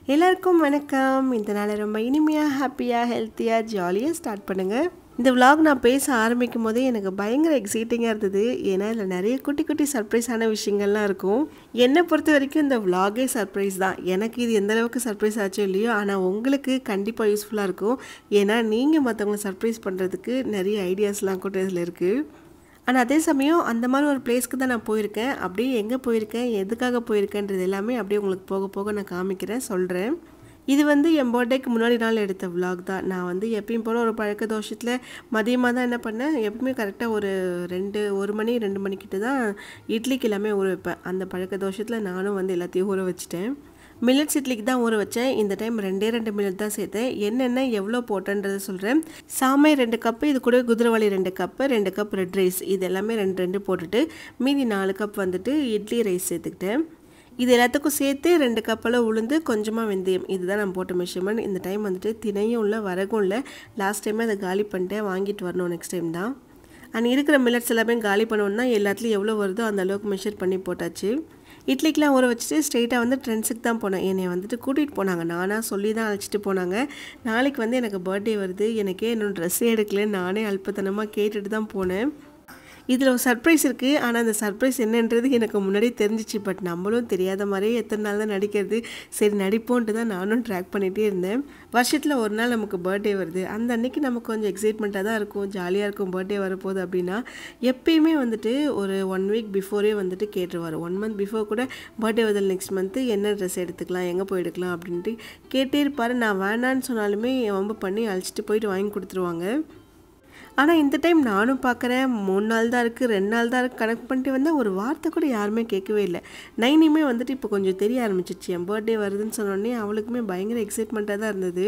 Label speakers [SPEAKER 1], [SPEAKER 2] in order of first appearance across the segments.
[SPEAKER 1] எல்லாருக்கும் வணக்கம். இந்த நாளை ரொம்ப இனிமையாக, ஹாப்பியாக, ஹெல்த்தியாக, ஜாலியாக ஸ்டார்ட் பண்ணுங்கள். இந்த விலாக் நான் பேச ஆரம்பிக்கும் போதே எனக்கு பயங்கர எக்ஸைட்டிங்காக இருந்தது. ஏன்னா இதில் நிறைய குட்டி குட்டி சர்ப்ரைஸான விஷயங்கள்லாம் இருக்கும். என்னை பொறுத்த வரைக்கும் இந்த விலாகே சர்ப்ரைஸ் தான். எனக்கு இது எந்தளவுக்கு சர்ப்ரைஸ் ஆச்சோ இல்லையோ, ஆனால் உங்களுக்கு கண்டிப்பாக யூஸ்ஃபுல்லாக இருக்கும். ஏன்னா நீங்கள் மற்றவங்களை சர்ப்ரைஸ் பண்ணுறதுக்கு நிறைய ஐடியாஸ்லாம் கூட இதில் இருக்குது. ஆனால் அதே சமயம் அந்த மாதிரி ஒரு பிளேஸ்க்கு தான் நான் போயிருக்கேன். அப்படியே எங்கே போயிருக்கேன், எதுக்காக போயிருக்கேன்றது எல்லாமே அப்படியே உங்களுக்கு போக போக நான் காமிக்கிறேன், சொல்கிறேன். இது என் பர்த்டேக்கு முன்னாடி நாள் எடுத்த விலாக் தான். நான் எப்பயும் போல் ஒரு பழக்க தோஷத்தில் மதியமாக தான் என்ன பண்ணேன், எப்பவுமே கரெக்டாக ஒரு 1 மணி 2 மணிக்கிட்ட தான் இட்லிக்கு எல்லாமே ஊற வைப்பேன். அந்த பழக்க தோஷத்தில் நானும் எல்லாத்தையும் ஊற வச்சுட்டேன். மில்லட்ஸ் இட்லிக்கு தான் ஊற வச்சேன். இந்த டைம் 2 மில்லட் தான் சேர்த்தேன். என்னென்ன எவ்வளோ போட்டேன்றதை சொல்கிறேன். சாமை 2 கப்பு, இது கூட குதிரைவாளி 2 கப்பு, 2 கப் ரெட் ரைஸ், இது எல்லாமே 2 போட்டுட்டு மீதி 4 கப் இட்லி ரைஸ் சேர்த்துக்கிட்டேன். இது எல்லாத்துக்கும் சேர்த்து 2 கப்பெல்லாம் உளுந்து, கொஞ்சமாக வெந்தயம், இதுதான் நான் போட்ட மெஷர்மெண்ட். இந்த டைம் தினையும் இல்லை, வரகும் இல்லை. லாஸ்ட் டைமே அதை காலி பண்ணிட்டேன். வாங்கிட்டு வரணும் நெக்ஸ்ட் டைம் தான். அண்ட் இருக்கிற மில்லட்ஸ் எல்லாமே காலி பண்ணணுன்னா எல்லாத்துலேயும் எவ்வளோ வருதோ அந்த அளவுக்கு மெஷர் பண்ணி போட்டாச்சு. இட்லிக்கெலாம் ஊற வச்சுட்டு ஸ்ட்ரெயிட்டாக ட்ரெண்ட்ஸுக்கு தான் போனேன். என்னை கூட்டிகிட்டு போனாங்க. நானாக சொல்லி தான் அழைச்சிட்டு போனாங்க. நாளைக்கு எனக்கு பர்த்டே வருது, எனக்கே இன்னும் ட்ரெஸ்ஸே எடுக்கலன்னு நானே அல்பத்தனமாக கேட்டுட்டு தான் போனேன். இதில் ஒரு சர்ப்ரைஸ் இருக்குது. ஆனால் அந்த சர்ப்ரைஸ் என்னன்றது எனக்கு முன்னாடியே தெரிஞ்சிச்சு. பட் நம்மளும் தெரியாத மாதிரியே எத்தனை நாள் தான் நடிக்கிறது, சரி நடிப்போன்ட்டு தான் நானும் ட்ராக் பண்ணிகிட்டே இருந்தேன். வருஷத்தில் ஒரு நாள் நமக்கு பர்த்டே வருது. அந்த அன்றைக்கி நமக்கு கொஞ்சம் எக்ஸைட்மெண்ட்டாக தான் இருக்கும், ஜாலியாக இருக்கும். பர்த்டே வரப்போகுது அப்படின்னா எப்பயுமே ஒரு 1 வீக் பிஃபோரே கேட்டுருவார். 1 மந்த் பிஃபோர் கூட பர்த்டே வருது நெக்ஸ்ட் மந்த்து என்ன ட்ரெஸ் எடுத்துக்கலாம், எங்கே போய் எடுக்கலாம் அப்படின்ட்டு கேட்டே இருப்பார். நான் வேணான்னு சொன்னாலுமே வம்பு பண்ணி அழைச்சிட்டு போயிட்டு வாங்கி கொடுத்துருவாங்க. ஆனால் இந்த டைம் நானும் பார்க்குறேன், 3 நாள் தான் இருக்குது, 2 நாள் தான் இருக்குது, கனெக்ட் பண்ணிட்டு ஒரு வார்த்தை கூட யாருமே கேட்கவே இல்லை. நைனியுமே இப்போ கொஞ்சம் தெரிய ஆரம்பிச்சிச்சு. என் பர்த்டே வருதுன்னு சொன்னோடனே அவளுக்குமே பயங்கர எக்ஸைட்மெண்ட்டாக தான் இருந்தது.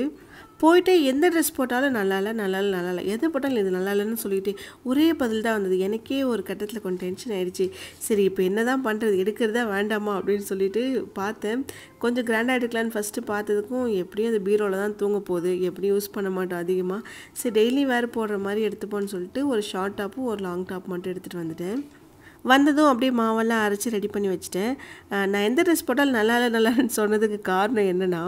[SPEAKER 1] போயிட்டு எந்த ட்ரெஸ் போட்டாலும் நல்லா இல்லை, நல்லா இல்லை, நல்லா இல்லை, எது போட்டாலும் இது நல்லா இல்லைன்னு சொல்லிட்டு ஒரே பதில் தான் வந்தது. எனக்கே ஒரு கட்டத்தில் கொஞ்சம் டென்ஷன் ஆகிடுச்சு. சரி இப்போ என்ன தான் பண்ணுறது, எடுக்கிறதா வேண்டாமா அப்படின்னு சொல்லிட்டு பார்த்தேன். கொஞ்சம் கிராண்டாக எடுக்கலான்னு ஃபஸ்ட்டு பார்த்ததுக்கும் எப்படியும் அது பீரோவில் தான் தூங்க போகுது, எப்படியும் யூஸ் பண்ண மாட்டோம் அதிகமாக. சரி டெய்லி வேறு போடுற மாதிரி எடுத்துப்போன்னு சொல்லிட்டு ஒரு ஷார்ட் டாப்பும் ஒரு லாங் டாப் மட்டும் எடுத்துகிட்டு வந்துட்டேன். வந்ததும் அப்படியே மாவெல்லாம் அரைச்சி ரெடி பண்ணி வச்சுட்டேன். நான் எந்த ட்ரெஸ் போட்டாலும் நல்லா இல்லை நல்லான்னு சொன்னதுக்கு காரணம் என்னென்னா,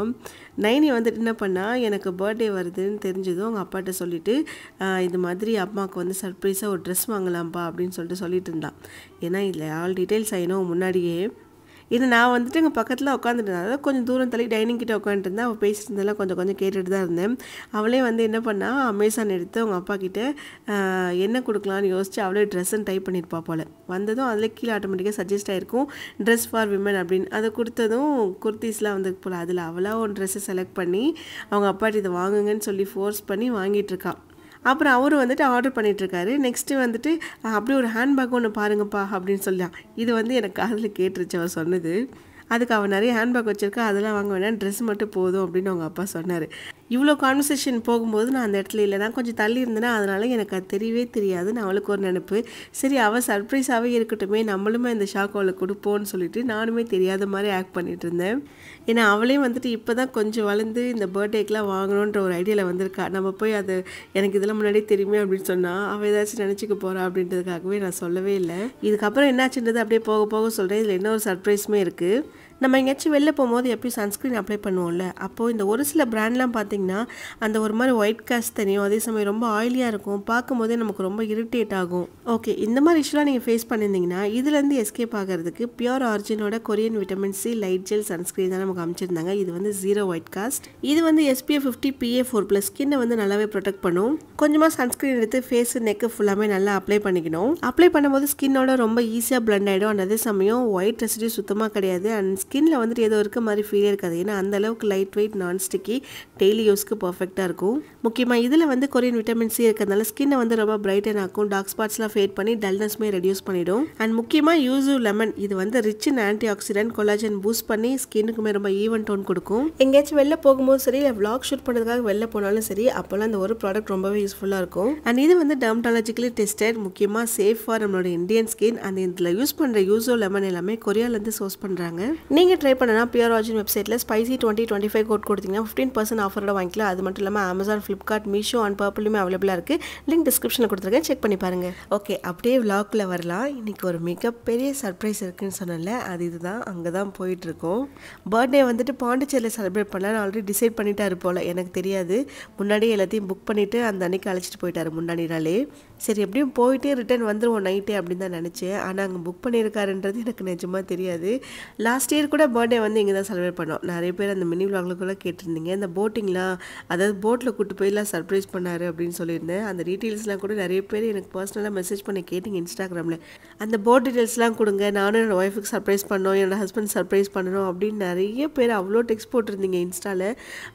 [SPEAKER 1] நைனி என்ன பண்ணால், எனக்கு பர்த்டே வருதுன்னு தெரிஞ்சதும் அவங்க அப்பாட்ட சொல்லிவிட்டு இது மாதிரி அம்மாவுக்கு சர்ப்ரைஸாக ஒரு ட்ரெஸ் வாங்கலாம்ப்பா அப்படின்னு சொல்லிட்டு இருந்தான். ஏன்னா இதில் ஆல் டீட்டெயில்ஸ் ஆகினோம் முன்னாடியே. இது நான் எங்கள் பக்கத்தில் உட்காந்துட்டு கொஞ்சம் தூரம் தள்ளி டைனிங் கிட்டே உட்காந்துருந்தேன். அவள் பேசிட்டு இருந்தெல்லாம் கொஞ்சம் கேட்டுட்டு தான் இருந்தேன். அவளே என்ன பண்ணா, அமேசான் எடுத்து அவங்க அப்பா கிட்டே என்ன கொடுக்கலான்னு யோசிச்சு அவளே ட்ரெஸ்ஸுன்னு டைப் பண்ணியிருப்பா போல். வந்ததும் அதில் கீழே ஆட்டோமேட்டிக்காக சஜஸ்ட் ஆகிருக்கும் ட்ரெஸ் ஃபார் விமன் அப்படின்னு. அதை கொடுத்ததும் குர்த்திஸ்லாம் போல். அதில் அவளாக ஒரு ட்ரெஸ்ஸை செலக்ட் பண்ணி அவங்க அப்பாட்ட இதை வாங்குங்கன்னு சொல்லி ஃபோர்ஸ் பண்ணி வாங்கிட்டுருக்கா. அப்புறம் அவர் ஆர்டர் பண்ணிகிட்ருக்காரு. நெக்ஸ்ட்டு அப்படியே ஒரு ஹேண்ட்பேக் ஒன்று பாருங்கப்பா அப்படின்னு சொல்லலாம். இது எனக்கு காதில் கேட்டுருச்சு அவர் சொன்னது. அதுக்கு அவன் நிறைய ஹேண்ட்பேக் வச்சுருக்கா, அதெல்லாம் வாங்க வேணாம், ட்ரெஸ் மட்டும் போதும் அப்படின்னு அவங்க அப்பா சொன்னார். இவ்வளோ கான்வர்சேஷன் போகும்போது நான் அந்த இடத்துல இல்லை, நான் கொஞ்சம் தள்ளி இருந்தேன்னா அதனால் எனக்கு அது தெரியவே தெரியாது. நான் அவளுக்கு ஒரு நினைப்பு, சரி அவள் சர்ப்ரைஸாகவே இருக்கட்டுமே, நம்மளுமே இந்த ஷாக் அவளுக்கு கொடுப்போன்னு சொல்லிட்டு நானுமே தெரியாத மாதிரி ஆக்ட் பண்ணிகிட்டு இருந்தேன். ஏன்னா அவளே இப்போ தான் கொஞ்சம் வளர்ந்து இந்த பர்த்டேக்கெலாம் வாங்கணுன்ற ஒரு ஐடியாவில் வந்திருக்கா. நம்ம போய் அது எனக்கு இதெல்லாம் முன்னாடியே தெரியுமே அப்படின்னு சொன்னால் அவள் ஏதாச்சும் நினச்சிக்க போகிறா அப்படின்றதுக்காகவே நான் சொல்லவே இல்லை. இதுக்கப்புறம் என்னாச்சுன்றது அப்படியே போக போக சொல்கிறேன். இதில் இன்னொரு சர்ப்ரைஸுமே இருக்குது. நம்ம எங்கேயாச்சும் வெளில போகும்போது எப்பயும் சன்ஸ்க்ரீன் அப்ளை பண்ணுவோம்ல, அப்போது இந்த ஒரு சில பிராண்ட்லாம் பார்த்திங்கன்னா அந்த ஒரு மாதிரி ஒயிட் காஸ்ட் தெரியும், அதே சமயம் ரொம்ப ஆயிலியாக இருக்கும், பார்க்கும்போதே நமக்கு ரொம்ப இரிட்டேட் ஆகும். ஓகே, இந்த மாதிரி இஷ்யூலாம் நீங்கள் ஃபேஸ் பண்ணியிருந்தீங்கன்னா இதுலேருந்து எஸ்கேப் ஆகிறதுக்கு பியூர் ஆரிஜினோட Korean vitamin C light gel sunscreen தான் நமக்கு அமைச்சிருந்தாங்க. இது 0 ஒயிட் காஸ்ட். இது SPF 50 PA4+, ஸ்கின்னை நல்லாவே ப்ரொடெக்ட் பண்ணும். கொஞ்சமாக சன்ஸ்க்ரீன் எடுத்து ஃபேஸு நெக்கு ஃபுல்லாமே நல்லா அப்ளை பண்ணிக்கணும். அப்ளை பண்ணும்போது ஸ்கின்னோட ரொம்ப ஈஸியாக பிளண்ட் ஆகிடும். அண்ட் அதே சமயம் ஒயிட் ரெசிடியூ சுத்தமாக கிடையாது. அண்ட் ஸ்கின்னில் ஏதோ இருக்க மாதிரி ஃபீலே இருக்காது. ஏன்னா அந்த அளவுக்கு light weight, non sticky, daily யூஸ்க்கு பர்ஃபெக்டாக இருக்கும். முக்கியமாக இதில் கொரியன் விட்டமின் சி இருக்கிறதுனால ஸ்கின்னை ரொம்ப பிரைட்டன் ஆக்கும், டார்க் ஸ்பாட்ஸ்லாம் ஃபேட் பண்ணி டல்னஸ்மே ரெடியூஸ் பண்ணிடும். அண்ட் முக்கியமாக யூசு லெமன், இது rich in anti accident, collagen boost பண்ணி ஸ்கின்னுக்குமே ரொம்ப ஈவன் டோன் கொடுக்கும். எங்கேயாச்சும் வெளில போகும்போது சரி, இல்லை விளாக் ஷூட் பண்ணுறதுக்காக வெளில போனாலும் சரி, அப்போல்லாம் இந்த ஒரு ப்ராடக்ட் ரொம்பவே யூஸ்ஃபுல்லாக இருக்கும். அண்ட் இது டெர்மட்டாலஜிக்கலி டெஸ்டட், முக்கியமாக சேஃப் ஃபார் நம்மளோட இந்தியன் ஸ்கின். அண்ட் இதில் யூஸ் பண்ணுற யூசோ லெமன் எல்லாமே கொரியாவிலேருந்து சோர்ஸ் பண்ணுறாங்க. நீங்கள் ட்ரை பண்ணனா பியூர் ஆர்ஜின் வெப்சைட்டில் ஸ்பைசி 2025 கோட் கொடுத்தீங்கன்னா 15% ஆஃபரோட வாங்கிக்கலாம். அது மட்டும் இல்லாமல் அமேசான், ஃப்ளிப்கார்ட், மீஷோ அண்ட் பர்பிளுமே அவைலபிளாக இருக்குது. லிங்க் டிஸ்கிரிப்ஷனில் கொடுத்துருக்கேன், செக் பண்ணி பாருங்கள். ஓகே, அப்படியே விளாகில் வரலாம். இன்றைக்கி ஒரு மிகப்பெரிய சர்ப்ரைஸ் இருக்குதுன்னு சொன்னேன்ல, அது இதுதான். அங்கே தான் போயிட்டுருக்கோம். பர்த்டே வந்துட்டு பாண்டிச்சேரியில் செலிப்ரேட் பண்ணலாம் ஆல்ரெடி டிசைட் பண்ணிட்டாரு போல், எனக்கு தெரியாது. முன்னாடியே எல்லாத்தையும் புக் பண்ணிவிட்டு அந்த அன்றைக்கி அழைச்சிட்டு போயிட்டார் முன்னாடி நாளே. சரி எப்படியும் போயிட்டு ரிட்டர்ன் வந்துடுவோம் நைட்டே அப்படின்னு தான் நினச்சேன். ஆனால் அங்கே புக் பண்ணியிருக்காருன்றது எனக்கு நிஜமாக தெரியாது. லாஸ்ட் இயர் கூட பர்த்டே வந்து இங்கே தான் செலிப்ரேட் பண்ணோம். நிறைய பேர் அந்த மினி விளாக்ல கேட்டிருந்தீங்க, இந்த போட்டிங்லாம் அதாவது போட்டில் கூப்பிட்டு போய்லாம் சர்ப்ரைஸ் பண்ணார் அப்படின்னு சொல்லியிருந்தேன். அந்த டீட்டெயில்ஸ்லாம் கூட நிறைய பேர் எனக்கு பர்சனலாக மெசேஜ் பண்ணி கேட்டிங்க இன்ஸ்டாகிராமில். அந்த போட் டீட்டெயில்ஸ்லாம் கொடுங்க, நானும் என்னோடய ஒய்ஃபுக்கு சர்ப்ரைஸ் பண்ணோம், என்னோடய ஹஸ்பண்ட் சர்ப்ரைஸ் பண்ணணும் அப்படின்னு நிறைய பேர் அவ்வளோ டெக்ஸ்ட் போட்டிருந்தீங்க இன்ஸ்டாவில்.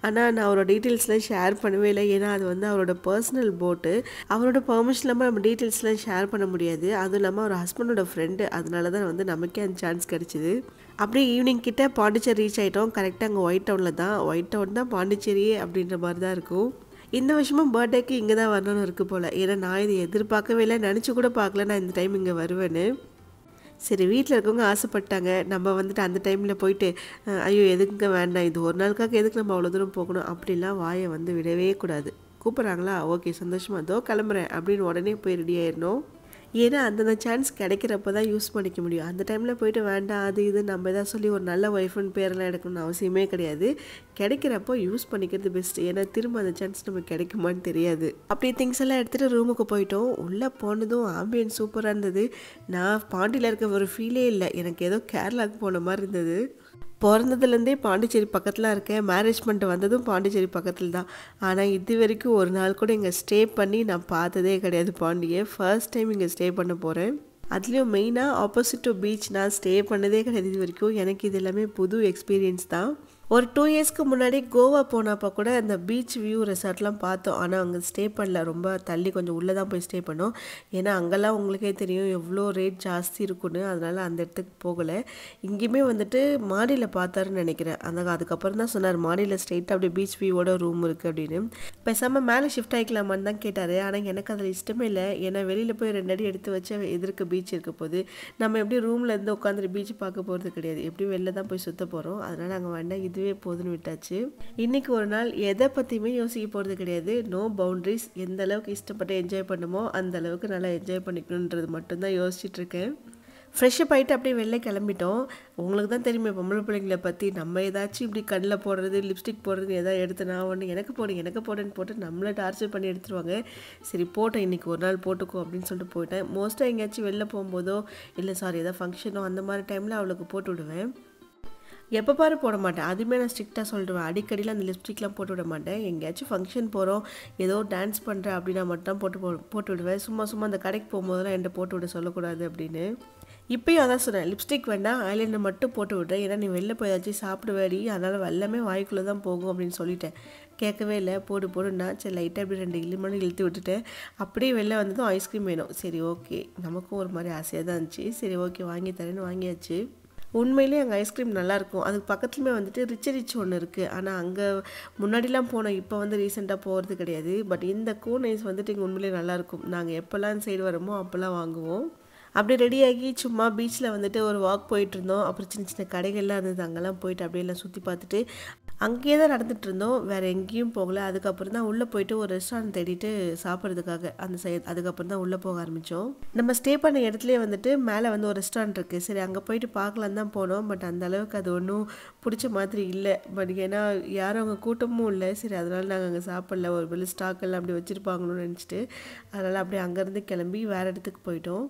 [SPEAKER 1] ஆனால் நான் அவரோட டீட்டெயில்ஸ்லாம் ஷேர் பண்ணவே இல்லை. ஏன்னா அது வந்து அவரோட பர்சனல் போட்டு, அவரோட பெர்மிஷன் இல்லாமல் நம்ம டீட்டெயில்ஸ்லாம் ஷேர் பண்ண முடியாது. அதுவும் இல்லாமல் அவர் ஹஸ்பண்டோட ஃப்ரெண்டு, அதனால தான் வந்து நமக்கே அந்த சான்ஸ் கிடச்சிது. அப்படியே ஈவினிங் கிட்டே பாண்டிச்சேரி ரீச் ஆகிட்டோம். கரெக்டாக அங்கே ஒயிட் டவுனில் தான், ஒயிட் டவுன் தான் பாண்டிச்சேரியே அப்படின்ற மாதிரி தான் இருக்கும். இந்த வருஷமும் பர்த்டேக்கு இங்கே தான் வரணும்னு இருக்குது போல். ஏன்னா நான் இது எதிர்பார்க்கவே இல்லை, நினச்சி கூட பார்க்கல நான் இந்த டைம் இங்கே வருவேன்னு. சரி வீட்டில் இருக்கவங்க ஆசைப்பட்டாங்க, நம்ம வந்துட்டு அந்த டைமில் போயிட்டு ஐயோ எதுக்குங்க வேண்டாம், இது ஒரு நாளுக்காக எதுக்கு நம்ம அவ்வளோ தூரம் போகணும் அப்படிலாம் வாயை வந்து விடவே கூடாது. கூப்பிட்றாங்களா, ஓகே சந்தோஷமாக அதோ கிளம்புறேன் அப்படின்னு உடனே போய் ரெடி ஆயிடணும். ஏன்னா அந்தந்த சான்ஸ் கிடைக்கிறப்ப தான் யூஸ் பண்ணிக்க முடியும். அந்த டைமில் போய்ட்டு வேண்டாம் அது இது நம்ம எதாவது சொல்லி ஒரு நல்ல ஒய்ஃப்னு பேரெல்லாம் எடுக்கணும்னு அவசியமே கிடையாது. கிடைக்கிறப்போ யூஸ் பண்ணிக்கிறது பெஸ்ட்டு. ஏன்னா திரும்ப அந்த சான்ஸ் நமக்கு கிடைக்குமான்னு தெரியாது. அப்படி திங்ஸ் எல்லாம் எடுத்துகிட்டு ரூமுக்கு போயிட்டோம். உள்ளே போனதும் ஆம்பியன்ஸ் சூப்பராக இருந்தது. நான் பாண்டியில் இருக்க ஒரு ஃபீலே இல்லை, எனக்கு ஏதோ கேரளாவுக்கு போன மாதிரி இருந்தது. பிறந்ததுலேருந்தே பாண்டிச்சேரி பக்கத்தில் இருக்கேன், மேரேஜ் பண்ணிட்டு வந்ததும் பாண்டிச்சேரி பக்கத்தில் தான். ஆனால் இது வரைக்கும் ஒரு நாள் கூட இங்கே ஸ்டே பண்ணி நான் பார்த்ததே கிடையாது. பாண்டியை ஃபர்ஸ்ட் டைம் இங்கே ஸ்டே பண்ண போகிறேன். அதுலேயும் மெயினாக ஆப்போசிட் டு பீச் நான் ஸ்டே பண்ணதே கிடையாது இது வரைக்கும். எனக்கு இது எல்லாமே புது எக்ஸ்பீரியன்ஸ் தான். ஒரு 2 இயர்ஸ்க்கு முன்னாடி கோவா போனப்போ கூட அந்த பீச் வியூ ரெசார்ட்லாம் பார்த்தோம். ஆனால் அங்கே ஸ்டே பண்ணல, ரொம்ப தள்ளி கொஞ்சம் உள்ளே தான் போய் ஸ்டே பண்ணோம். ஏன்னா அங்கெல்லாம் உங்களுக்கே தெரியும் எவ்வளோ ரேட் ஜாஸ்தி இருக்குன்னு, அதனால் அந்த இடத்துக்கு போகலை. இங்கேயுமே வந்துட்டு மாடியில் பார்த்தாருன்னு நினைக்கிறேன். அதுக்கப்புறம் தான் சொன்னார் மாடியில் ஸ்ட்ரெயிட்டாக அப்படியே பீச் வியூவோட ரூம் இருக்குது அப்படின்னு. பேசாமல் மேலே ஷிஃப்ட் ஆகிக்கலாமான்னு தான் கேட்டார். ஆனால் எனக்கு அதில் இஷ்டமே இல்லை. ஏன்னா வெளியில் போய் 2 அடி எடுத்து வச்சு எதிர்க்க பீச் இருக்க போது நம்ம எப்படி ரூமில் இருந்து உட்காந்துட்டு பீச் பார்க்க போகிறது கிடையாது, எப்படியும் வெளில தான் போய் சுற்ற போகிறோம். அதனால் நாங்கள் வேண்டாம் இதுவே போதுன்னு விட்டாச்சு. இன்னைக்கு ஒரு நாள் எதை பற்றியுமே யோசிக்க போகிறது கிடையாது. No boundaries. எந்த அளவுக்கு இஷ்டப்பட்டு என்ஜாய் பண்ணுமோ அந்த அளவுக்கு நல்லா என்ஜாய் பண்ணிக்கணுன்றது மட்டும்தான் யோசிச்சுட்டு இருக்கேன். ஃப்ரெஷ்ஷப் ஆகிட்டு அப்படியே வெளில கிளம்பிட்டோம். உங்களுக்கு தான் தெரியுமே பொம்பளை பிள்ளைங்களை பற்றி, நம்ம ஏதாச்சும் இப்படி கண்ணில் போடுறது லிப்ஸ்டிக் போடுறது எதாவது எடுத்து நான் ஒன்று எனக்கு போடுன்னு போட்டு நம்மளை டார்ச்சர் பண்ணி எடுத்துருவாங்க. சரி போட்டேன் இன்றைக்கி ஒரு நாள் போட்டுக்கோ அப்படின்னு சொல்லிட்டு போயிட்டேன். மோஸ்ட்டாக எங்கேயாச்சும் வெளில போகும்போதோ இல்லை ஏதாவது ஃபங்க்ஷனோ அந்த மாதிரி டைமில் அவளுக்கு போட்டு விடுவேன். எப்போ பாரு போட மாட்டேன், அதுவுமே நான் ஸ்ட்ரிக்டாக சொல்லிடுவேன். அடிக்கடியில் அந்த லிப்ஸ்டிக்லாம் போட்டு விட மாட்டேன். எங்கேயாச்சும் ஃபங்க்ஷன் போகிறோம் ஏதோ டான்ஸ் பண்ணுறேன் அப்படின்னா மட்டும் போட்டு விடுவேன். சும்மா அந்த கடைக்கு போகும்போதெல்லாம் என்கிட்ட போட்டு விட சொல்லக்கூடாது அப்படின்னு. இப்போயும் அதான் சொன்னேன், லிப்ஸ்டிக் வேண்டாம் ஐலைனர் மட்டும் போட்டு விட்றேன். ஏன்னா நீ வெளில போய் ஏதாச்சும் சாப்பிடுவேடி, அதனால் எல்லாமே வாய்க்குள்ளே தான் போகும் அப்படின்னு சொல்லிட்டேன். கேட்கவே இல்லை, போடுன்னா சரி லைட்டாக அப்படி 2 இல்லி மட்டும் இழுத்து விட்டுட்டேன். அப்படியே வெளில வந்ததும் ஐஸ்கிரீம் வேணும். சரி ஓகே, நமக்கும் ஒரு மாதிரி ஆசையாக தான் இருந்துச்சு. சரி ஓகே வாங்கி தரேன்னு வாங்கியாச்சு. உண்மையிலேயே அங்கே ஐஸ்கிரீம் நல்லாயிருக்கும். அதுக்கு பக்கத்துலேயுமே வந்துட்டு ரிச் ஒன்று இருக்குது. ஆனால் அங்கே முன்னாடிலாம் போனோம், இப்போ வந்து ரீசெண்டாக போகிறது கிடையாது. பட் இந்த கோன் ஐஸ் வந்துட்டு இங்கே உண்மையிலேயே நல்லாயிருக்கும். நாங்கள் எப்போல்லாம் சைடு வரோமோ அப்போல்லாம் வாங்குவோம். அப்படியே ரெடியாகி சும்மா பீச்சில் வந்துட்டு ஒரு வாக் போயிட்டுருந்தோம். அப்புறம் சின்ன கடைகள்லாம் இருந்தது, அங்கெல்லாம் போயிட்டு அப்படியே எல்லாம் சுற்றி பார்த்துட்டு அங்கேயே தான் நடந்துகிட்டு இருந்தோம், வேறு எங்கேயும் போகலை. அதுக்கப்புறம் தான் உள்ளே போயிட்டு ஒரு ரெஸ்டாரண்ட் தேடிட்டு சாப்பிட்றதுக்காக அந்த சைடு அதுக்கப்புறம் தான் உள்ளே போக ஆரம்பித்தோம். நம்ம ஸ்டே பண்ண இடத்துலேயே வந்துட்டு மேலே வந்து ஒரு ரெஸ்டாரண்ட் இருக்குது. சரி அங்கே போயிட்டு பார்க்கலாம் தான் போனோம். பட் அந்த அளவுக்கு அது ஒன்றும் பிடிச்ச மாதிரி இல்லை. பட் ஏன்னா யாரும் அங்கே கூட்டமும் இல்லை. சரி அதனால் நாங்கள் அங்கே சாப்பிடல, ஒரு வெளி ஸ்டாக்கெல்லாம் அப்படி வச்சுருப்பாங்களோன்னு நினச்சிட்டு அதனால் அப்படியே அங்கேருந்து கிளம்பி வேறு இடத்துக்கு போயிட்டோம்.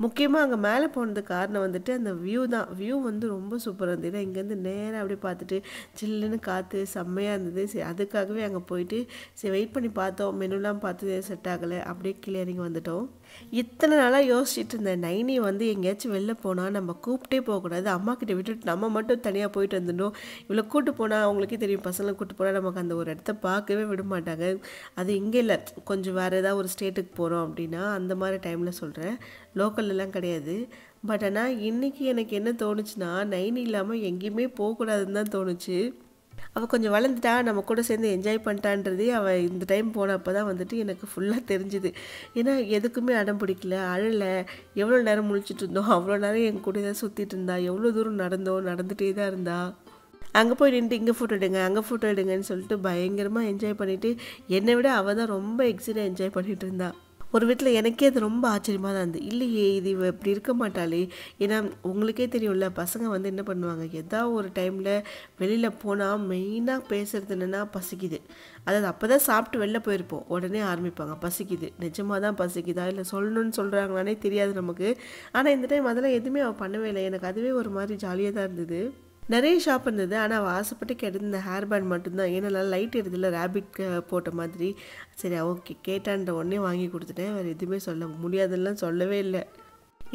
[SPEAKER 1] முக்கியமாக அங்கே மேலே போனது காரணம் வந்துட்டு அந்த வியூ தான். வியூ வந்து ரொம்ப சூப்பராக இருந்தது. ஏன்னா இங்கேருந்து நேராக அப்படியே பார்த்துட்டு சில்லுன்னு காற்று செம்மையாக இருந்தது. சரி அதுக்காகவே அங்கே போயிட்டு சரி வெயிட் பண்ணி பார்த்தோம். மெனுலாம் பார்த்து செட் ஆகலை, அப்படியே கிளியரிங் வந்துட்டோம். இத்தனை நாளாக யோசிச்சுட்டு இருந்தேன், நைனி வந்து எங்கேயாச்சும் வெளில போனால் நம்ம கூப்பிட்டே போகக்கூடாது, அம்மா கிட்ட விட்டுட்டு நம்ம மட்டும் தனியாக போயிட்டு வந்துடணும். இவ்வளோ கூப்பிட்டு போனால் அவங்களுக்கே தெரியும், பசங்களை கூப்பிட்டு போனால் நமக்கு அந்த ஒரு இடத்த பார்க்கவே விட மாட்டாங்க. அது இங்கே இல்லை, கொஞ்சம் வேறு ஏதாவது ஒரு ஸ்டேட்டுக்கு போகிறோம் அப்படின்னா அந்த மாதிரி டைமில் சொல்கிறேன், லோக்கல்லாம் கிடையாது. பட் ஆனால் இன்றைக்கி எனக்கு என்ன தோணுச்சுன்னா, நைனி இல்லாமல் எங்கேயுமே போகக்கூடாதுன்னு தான் தோணுச்சு. அவள் கொஞ்சம் வளர்ந்துட்டா, நம்ம கூட சேர்ந்து என்ஜாய் பண்ணிட்டான்றதே அவள் இந்த டைம் போனப்போ தான் வந்துட்டு எனக்கு ஃபுல்லாக தெரிஞ்சுது. ஏன்னா எதுக்குமே அடம் பிடிக்கல, அழலை, எவ்வளோ நேரம் முழிச்சிட்டு இருந்தோம், அவ்வளோ நேரம் என் கூட தான் சுற்றிட்டு இருந்தா, எவ்வளோ தூரம் நடந்தோம், நடந்துகிட்டே தான் இருந்தா. அங்கே போய் நின்றுட்டு இங்கே ஃபோட்டோ எடுங்க, அங்கே ஃபோட்டோ எடுங்கன்னு சொல்லிட்டு பயங்கரமாக என்ஜாய் பண்ணிவிட்டு, என்னை விட அவள் தான் ரொம்ப எக்ஸைட்டாக என்ஜாய் பண்ணிகிட்டு இருந்தா. ஒரு வீட்டில் எனக்கே அது ரொம்ப ஆச்சரியமாக தான் இருந்தது. இல்லையே இது இவ இப்படி இருக்க மாட்டாளே. ஏன்னா உங்களுக்கே தெரியும்ல, பசங்க வந்து என்ன பண்ணுவாங்க, ஏதாவது ஒரு டைமில் வெளியில் போனால் மெயினாக பேசுகிறது என்னென்னா பசிக்குது. அதாவது அப்போ தான் சாப்பிட்டு வெளில போயிருப்போம், உடனே ஆரம்பிப்பாங்க பசிக்குது. நிஜமாக தான் பசிக்குதா இல்லை சொல்லணும்னு சொல்கிறாங்களானே தெரியாது நமக்கு. ஆனால் இந்த டைம் அதெல்லாம் எதுவுமே அவள் பண்ணவே இல்லை. எனக்கு அதுவே ஒரு மாதிரி ஜாலியாக தான் இருந்தது. நிறைய ஷாப் இருந்தது, ஆனால் அவள் ஆசைப்பட்டு கேட்டது இந்த ஹேர் பேண்ட் மட்டும்தான். ஏன்னா நல்லா லைட் இருதில்ல, ரேபிட் போட்ட மாதிரி. சரி ஓகே கேட்டான்ற உடனே வாங்கி கொடுத்துட்டேன். வேறு எதுவுமே சொல்ல முடியாதுலாம் சொல்லவே இல்லை.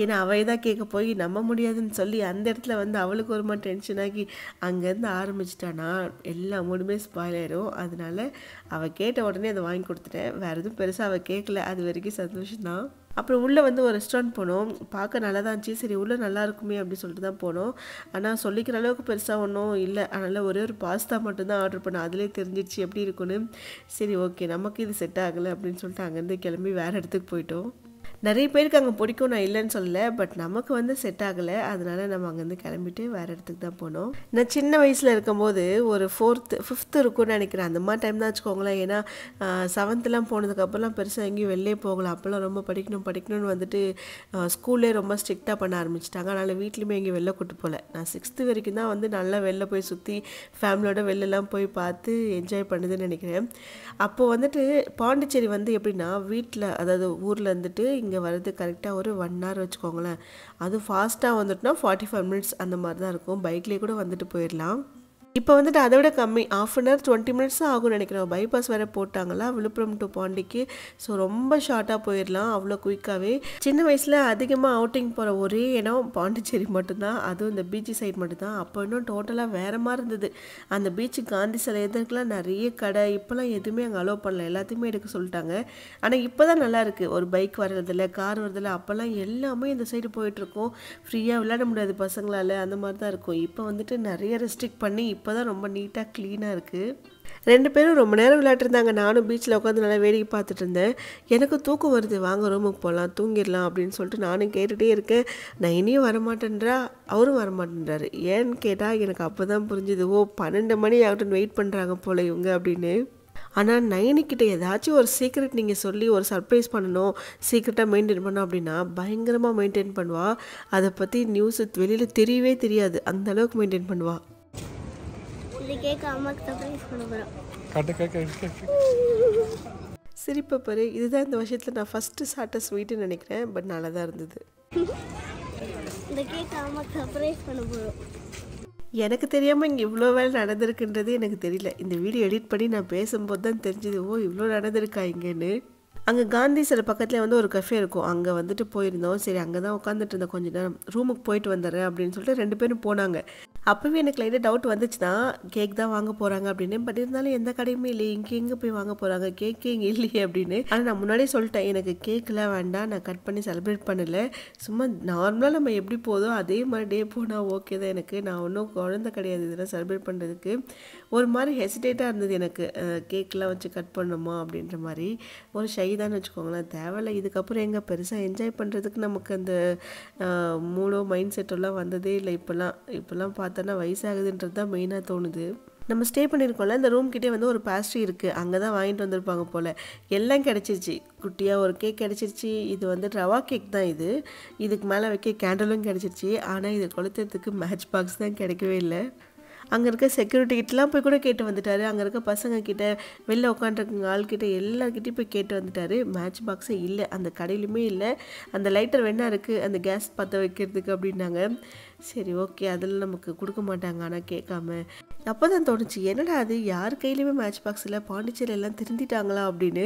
[SPEAKER 1] ஏன்னா அவள் தான் கேட்க போய் நம்ப முடியாதுன்னு சொல்லி அந்த இடத்துல வந்து அவளுக்கு ஒரு மாதிரி டென்ஷன் ஆகி அங்கேருந்து ஆரம்பிச்சிட்டானா எல்லா மூடுமே ஸ்பாயில் ஆயிடும். அதனால அவள் கேட்ட உடனே அதை வாங்கி கொடுத்துட்டேன். வேறு எதுவும் பெருசாக அவள் கேட்கல, அது வரைக்கும் சந்தோஷம்தான். அப்புறம் உள்ளே வந்து ஒரு ரெஸ்டாரண்ட் போனோம். பார்க்க நல்லா தான் இருந்துச்சு. சரி உள்ளே நல்லா இருக்குமே அப்படின்னு சொல்லிட்டு தான் போனோம். ஆனால் சொல்லிக்கிற அளவுக்கு பெருசாக ஒன்றும் இல்லை. அதனால் ஒரே ஒரு பாஸ்தா மட்டும்தான் ஆர்டர் பண்ணோம். அதிலே தெரிஞ்சிடுச்சு எப்படி இருக்குன்னு. சரி ஓகே நமக்கு இது செட் ஆகலை அப்படின்னு சொல்லிட்டு அங்கேருந்து கிளம்பி வேறு இடத்துக்கு போயிட்டோம். நிறைய பேருக்கு அங்கே பிடிக்கும், நான் இல்லைன்னு சொல்லலை. பட் நமக்கு வந்து செட் ஆகலை. அதனால நம்ம அங்கேருந்து கிளம்பிட்டு வேறு இடத்துக்கு தான் போனோம். நான் சின்ன வயசில் இருக்கும்போது ஒரு 4th 5th இருக்கும்னு நினைக்கிறேன். அந்த மாதிரி டைம் தான் வச்சுக்கோங்களேன். ஏன்னா 7th போனதுக்கப்புறம்லாம் பெருசாக எங்கேயும் வெளிலே போகலாம். அப்போல்லாம் ரொம்ப படிக்கணும்னு வந்துட்டு ஸ்கூல்லே ரொம்ப ஸ்ட்ரிக்டாக பண்ண ஆரம்பிச்சிட்டாங்க. அதனால் வீட்லேயுமே எங்கேயும் வெளில கூட்டு போகல. நான் 6th வரைக்கும் தான் வந்து நல்லா வெளில போய் சுற்றி ஃபேமிலியோட வெளிலலாம் போய் பார்த்து என்ஜாய் பண்ணுதுன்னு நினைக்கிறேன். அப்போது வந்துட்டு பாண்டிச்சேரி வந்து எப்படின்னா வீட்டில், அதாவது ஊரில் இருந்துட்டு இங்கே வர்றது கரெக்டாக ஒரு 1 hour வச்சுக்கோங்களேன். அதுவும் ஃபாஸ்ட்டாக வந்துட்டுனா 45 minutes அந்த மாதிரி தான் இருக்கும். பைக்லேயே கூட வந்துட்டு போயிடலாம். இப்போ வந்துட்டு அதை விட கம்மி, 1/2 hour 20 minutes தான் ஆகும்னு நினைக்கிறேன். பைபாஸ் வேறு போட்டாங்களா விழுப்புரம் டு பாண்டிக்கு. ஸோ ரொம்ப ஷார்ட்டாக போயிடலாம் அவ்வளோ குயிக்காகவே. சின்ன வயசில் அதிகமாக அவுட்டிங் போகிற ஒரே இடம் பாண்டிச்சேரி மட்டும்தான், அதுவும் இந்த பீச்சு சைட் மட்டும்தான். அப்போ இன்னும் டோட்டலாக வேறு மாதிரி இருந்தது. அந்த பீச்சு காந்தி சிலை எதற்கெலாம் நிறைய கடை, இப்போலாம் எதுவுமே அங்கே அலோவ் பண்ணல, எல்லாத்தையுமே எடுக்க சொல்லிட்டாங்க. ஆனால் இப்போ தான் நல்லாயிருக்கு, ஒரு பைக் வர்றதில்ல, கார் வரதில்ல. அப்போல்லாம் எல்லாமே இந்த சைடு போயிட்டுருக்கோம், ஃப்ரீயாக விளையாட முடியாது பசங்களால், அந்த மாதிரி தான் இருக்கும். இப்போ வந்துட்டு நிறைய ரெஸ்ட்ரிக்ட் பண்ணி இப்போ தான் ரொம்ப நீட்டாக க்ளீனாக இருக்குது. 2 பேரும் ரொம்ப நேரம் விளையாட்டுருந்தாங்க. நானும் பீச்சில் உட்காந்து நல்லா வேடிக்கை பார்த்துட்டு இருந்தேன். எனக்கு தூக்கம் வருது, வாங்க ரூமுக்கு போகலாம், தூங்கிடலாம் அப்படின்னு சொல்லிட்டு நானும் கேட்டுகிட்டே இருக்கேன். நான் இனியும் வரமாட்டேன்றா, அவரும் வரமாட்டேன்றாரு. ஏன்னு கேட்டால் எனக்கு அப்போ தான் புரிஞ்சுது, ஓ 12 மணி ஆகட்டும்னு வெயிட் பண்ணுறாங்க போல இவங்க அப்படின்னு. ஆனால் நயனிக்கிட்ட ஏதாச்சும் ஒரு சீக்ரெட் நீங்கள் சொல்லி ஒரு சர்ப்ரைஸ் பண்ணணும், சீக்ரெட்டாக மெயின்டைன் பண்ணோம் அப்படின்னா பயங்கரமாக மெயின்டைன் பண்ணுவாள். அதை பற்றி நியூஸு வெளியில் தெரியவே தெரியாது, அந்த அளவுக்கு மெயின்டைன் பண்ணுவாள். சிரிப்பை பாரு. இதுதான் இந்த வருஷத்தில் நான் ஃபஸ்ட்டு சாப்பிட்ட ஸ்வீட்டுன்னு நினைக்கிறேன். பட் நல்லா தான் இருந்தது. இந்த கேக் அம்மாக்கு சர்ப்ரைஸ் பண்ண போகிறோம். எனக்கு தெரியாமல் இங்கே இவ்வளோ வேலை நடந்திருக்குன்றது எனக்கு தெரியல. இந்த வீடியோ எடிட் பண்ணி நான் பேசும்போது தான் தெரிஞ்சுது, ஓ இவ்வளோ நடந்திருக்கா இங்கேன்னு. அங்கே காந்தி சில பக்கத்தில் வந்து ஒரு கஃபே இருக்கும், அங்கே வந்துட்டு போயிருந்தோம். சரி அங்கே தான் உட்காந்துட்டு இருந்தேன் கொஞ்ச நேரம், ரூமுக்கு போயிட்டு வந்துடுறேன் அப்படின்னு சொல்லிட்டு 2 பேரும் போனாங்க. அப்போவே எனக்கு லைட்டாக டவுட் வந்துச்சு தான், கேக் தான் வாங்க போகிறாங்க அப்படின்னு. பட் இருந்தாலும் எந்த கடையுமே இல்லை, இங்கே எங்கே போய் வாங்க போகிறாங்க, கேக்கே இங்கே இல்லையே அப்படின்னு. ஆனால் நான் முன்னாடியே சொல்லிட்டேன், எனக்கு கேக்கெலாம் வேண்டாம், நான் கட் பண்ணி செலிப்ரேட் பண்ணலை, சும்மா நார்மலாக நம்ம எப்படி போதோ அதே மாதிரி டே போனால் ஓகே தான். எனக்கு நான் ஒன்றும் குழந்தை கிடையாது இதெல்லாம் செலிப்ரேட் பண்ணுறதுக்கு. ஒரு மாதிரி ஹெசிடேட்டாக இருந்தது எனக்கு, கேக்கெலாம் வச்சு கட் பண்ணணுமா அப்படின்ற மாதிரி ஒரு ஷை தான் வச்சுக்கோங்களேன். தேவையில்லை, இதுக்கப்புறம் எங்கே பெருசாக என்ஜாய் பண்ணுறதுக்கு நமக்கு அந்த மூடோ மைண்ட் செட்டெல்லாம் வந்ததே இல்லை. இப்போல்லாம் பார்த்தோன்னா வயசாகுதுன்றது தான் மெயினாக தோணுது. நம்ம ஸ்டே பண்ணியிருக்கோம்ல, இந்த ரூம் கிட்டே வந்து ஒரு பேஸ்ட்ரி இருக்குது, அங்கே தான் வாங்கிட்டு வந்திருப்பாங்க போல். எல்லாம் கிடச்சிருச்சு, குட்டியாக ஒரு கேக் கிடச்சிருச்சு. இது வந்து ரவா கேக் தான். இதுக்கு மேலே வைக்க கேண்டலும் கிடச்சிருச்சு. ஆனால் இது கொளுத்துறதுக்கு மேட்ச் பாக்ஸ் தான் கிடைக்கவே இல்லை. அங்கே இருக்க செக்யூரிட்டி கிட்டலாம் போய் கூட கேட்டு வந்துட்டார். அங்கே இருக்க பசங்க கிட்ட, வெளில உட்காந்துருக்குங்க ஆள்கிட்ட, எல்லாருக்கிட்டையும் போய் கேட்டு வந்துட்டார். மேட்ச் பாக்ஸே இல்லை, அந்த கடையிலுமே இல்லை. அந்த லைட்டர் வேணா இருக்குது அந்த கேஸ் பற்ற வைக்கிறதுக்கு அப்படின்னாங்க. சரி ஓகே, அதில் நமக்கு கொடுக்க மாட்டாங்க. ஆனால் கேட்காம அப்போ தான் தோணுச்சு, என்னடா அது யார் கையிலையுமே மேட்ச் பாக்ஸ் இல்லை, பாண்டிச்சேரி எல்லாம் திருந்திட்டாங்களா அப்படின்னு.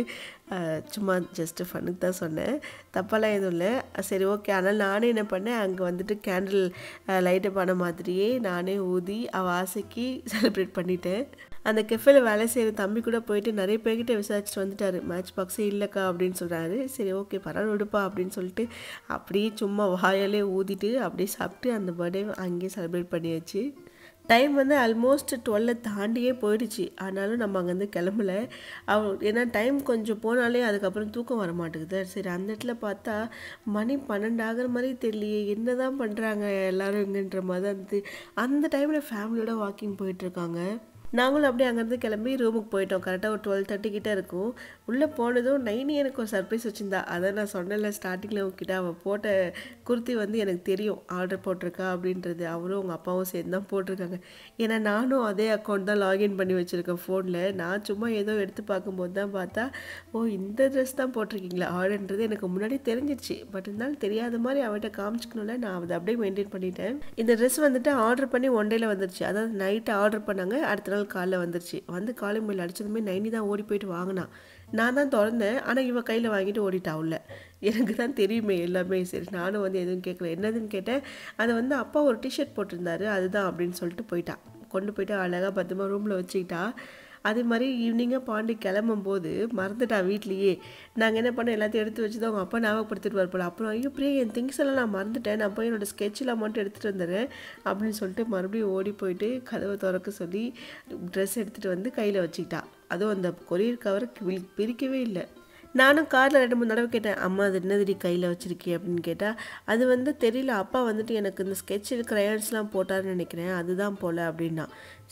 [SPEAKER 1] சும்மா ஜஸ்ட்டு ஃபனுக்கு தான் சொன்னேன், தப்பெல்லாம் எதுவும் இல்லை. சரி ஓகே. ஆனால் நானே என்ன பண்ணேன், அங்கே வந்துட்டு கேண்டில் லைட்டை பண்ண மாதிரியே நானே ஊதி அவள் ஆசைக்கு செலிப்ரேட் பண்ணிட்டேன். அந்த கெஃபேல வேலை செய்கிற தம்பி கூட போயிட்டு நிறைய பேர்கிட்ட விசாரிச்சுட்டு வந்துட்டார், மேட்ச் பாக்ஸே இல்லைக்கா அப்படின்னு சொல்கிறாரு. சரி ஓகே பரவாயில்ல விடுப்பா அப்படின்னு சொல்லிட்டு அப்படியே சும்மா வாயாலே ஊதிட்டு அப்படியே சாப்பிட்டு அந்த பர்த்டே அங்கேயே செலிப்ரேட் பண்ணியாச்சு. டைம் வந்து ஆல்மோஸ்ட் 12 தாண்டியே போயிடுச்சு. ஆனாலும் நம்ம அங்கேருந்து கிளம்பல. ஏன்னா டைம் கொஞ்சம் போனாலே அதுக்கப்புறம் தூக்கம் வர மாட்டேங்குது. சரி அந்த இடத்துல பார்த்தா மணி 12 ஆகிற மாதிரி தெரியலையே, என்ன தான் பண்ணுறாங்க எல்லோரும் இங்கன்ற மாதிரி தான் இருந்தது. அந்த டைமில் ஃபேமிலியோட வாக்கிங் போயிட்டுருக்காங்க. நாங்களும் அப்படியே அங்கேருந்து கிளம்பி ரூமுக்கு போயிட்டோம். கரெக்டாக ஒரு 12:30 கிட்ட இருக்கும். உள்ளே போனதும் நைனி எனக்கு ஒரு சர்ப்ரைஸ் வச்சுருந்தா. அதை நான் சொன்னேன்ல ஸ்டார்டிங்கில் உங்ககிட்ட, அவள் போட்ட குர்த்தி வந்து எனக்கு தெரியும் ஆர்டர் போட்டிருக்கா அப்படின்றது. அவரும் அவங்க அப்பாவும் சேர்ந்து தான் போட்டிருக்காங்க. ஏன்னா நானும் அதே அக்கௌண்ட் தான் லாகின் பண்ணி வச்சுருக்கேன் ஃபோனில். நான் சும்மா ஏதோ எடுத்து பார்க்கும்போது தான் பார்த்தா, ஓ இந்த ட்ரெஸ் தான் போட்டிருக்கீங்களா ஆர்டர்ன்றது எனக்கு முன்னாடி தெரிஞ்சிடுச்சு. பட் இருந்தாலும் தெரியாத மாதிரி அவட்ட காமிச்சிக்கணும்ல, நான் அதை அப்படியே மெயின்டைன் பண்ணிட்டேன். இந்த ட்ரெஸ் வந்துட்டு ஆர்டர் பண்ணி 1 டேயில் வந்துருச்சு. அதாவது நைட்டு ஆர்டர் பண்ணாங்க, அடுத்த நாள் காலைல வந்துருச்சு. வந்து காலிங் பெல் அடிச்சதுமே நைனி தான் ஓடி போயிட்டு வாங்கினா. நான் தான் திறந்தேன். ஆனால் இவன் கையில் வாங்கிட்டு ஓடிட்டா உள்ள. எனக்கு தான் தெரியுமே எல்லாமே. சரி நானும் வந்து எதுவும் கேட்கல. என்னதுன்னு கேட்டேன். அதை வந்து அப்பா ஒரு டிஷர்ட் போட்டிருந்தாரு, அதுதான் அப்படின்னு சொல்லிட்டு போயிட்டான். கொண்டு போயிட்டு அழகாக பத்திரமா ரூமில் வச்சுக்கிட்டா. அதே மாதிரி ஈவினிங்காக பாண்டி கிளம்பும்போது மறந்துட்டா வீட்லேயே. நாங்கள் என்ன பண்ணோம், எல்லாத்தையும் எடுத்து வச்சு தான் அவங்க அப்பா ஞாபகப்படுத்திட்டு வரப்போல. அப்புறம் ஐயோ பிரியா என் திங்ஸ் எல்லாம் நான் மறந்துட்டேன், நான் போய் என்னோடய ஸ்கெட்செலாம் மட்டும் எடுத்துகிட்டு வந்துடுறேன் அப்படின்னு சொல்லிட்டு மறுபடியும் ஓடி போயிட்டு கதவை திறக்க சொல்லி ட்ரெஸ் எடுத்துகிட்டு வந்து கையில் வச்சுக்கிட்டா. அதுவும் அந்த கொரியர் கவரை பிரிக்கவே இல்லை. நானும் காரில் 2-3 தடவை கேட்டேன், அம்மா அது என்னதுடி கையில் வச்சுருக்கே அப்படின்னு கேட்டால், அது வந்து தெரியல, அப்பா வந்துட்டு எனக்கு இந்த ஸ்கெட்சு க்ரையான்ஸ்லாம் போட்டார்னு நினைக்கிறேன், அதுதான் போல் அப்படின்னா.